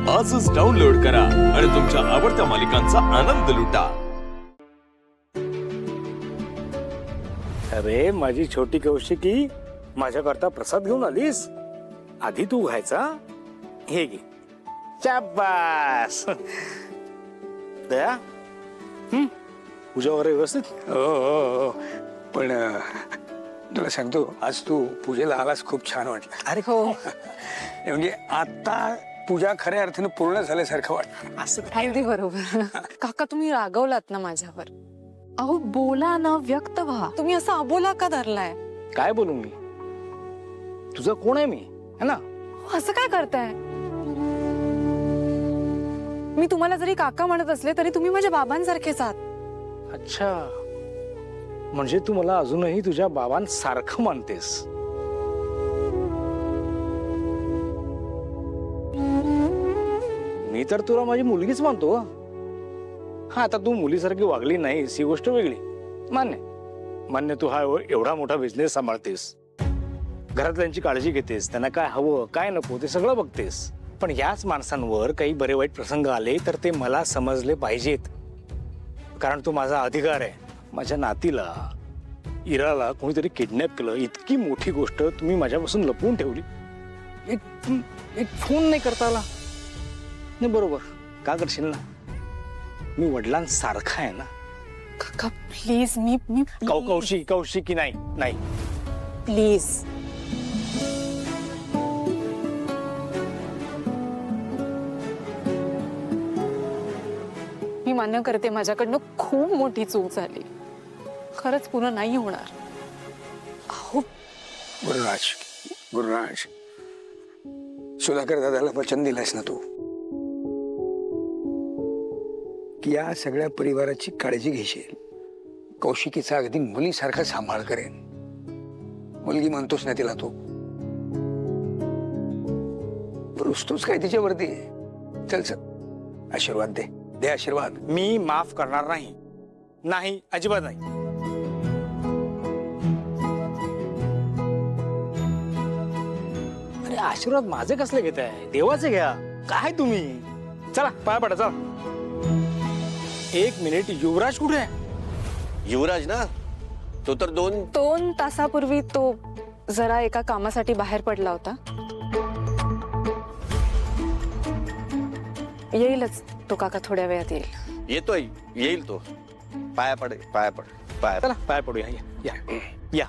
आजच डाउनलोड करा आणि तुमच्या आवडत्या मालिकांचा आनंद लुटा। अरे माझी छोटी कौशिकी, माझ्याकरता प्रसाद घेऊन आलीस? आधी तू घ्यायचा, हे घे। शाबास दया, पूजा वगैरे व्यवस्थित? हो पण तुला सांगतो, आज तू पूजेला आलास, खूप छान वाटलं। अरे हो, म्हणजे आता पूजा खऱ्या अर्थाने पूर्ण झाल्यासारखं वाटतं। असं अगदी बरोबर। काका तुम्ही रागवलात ना माझ्यावर? अहो बोला ना, व्यक्त व्हा। तुम्ही असा अबोला का धरलाय? काय बोलू मी? तुझं कोण आहे मी, है ना? असं काय करताय? मी तुम्हाला जरी काका म्हणत असले तरी तुम्ही माझ्या बाबांसारखेच आहात। अच्छा, म्हणजे तू मला अजूनही तुझ्या बाबांसारखं मानतेस? मी तर तुला माझी मुलगीच मानतो। हा, आता तू मुलीसारखी वागली नाहीस ही गोष्ट वेगळी, मान्य तू हा एवढा मोठा बिझनेस सांभाळतेस, घरातल्यांची काळजी घेतेस, त्यांना काय हवं काय नको ते सगळं बघतेस, पण याच माणसांवर काही बरे वाईट प्रसंग आले तर ते मला समजले पाहिजेत, कारण तो माझा अधिकार आहे। माझ्या नातीला, इराला कोणीतरी किडनॅप केलं, इतकी मोठी गोष्ट तुम्ही माझ्यापासून लपवून ठेवली। एक फोन नाही करता आला? नाही, बरोबर का करशील ना? मी वडिलांसारखा आहे ना? काका प्लीज, मी कौशिकी नाही प्लीज। मी मान्य करते, माझ्याकडनं खूप मोठी चूक झाली, खरंच पुन्हा नाही होणार। अहो गुरुराज, सुधाकर दादाला वचन दिलंस ना तू, की या सगळ्या परिवाराची काळजी घेशील, कौशिकीचा अगदी मुलीसारखा सांभाळ करेन। मुलगी म्हणतोस ना तिला तू, रुसतोच काय तिच्यावरती? चल चल, आशीर्वाद दे आशीर्वाद। मी माफ करणार नाही, अजिबात नाही। अरे आशीर्वाद माझे कसले घेताय? देवाचे घ्या। काय तुम्ही, चला पाया पडा, चला। एक मिनिट, युवराज कुठे आहे? युवराज ना, तो तर 2 तासापूर्वी तो जरा एका कामासाठी बाहेर पडला होता। येईलच तो काका, थोड्या वेळात येईल। येईल तो। पाया पड। चला पाया पडूया, या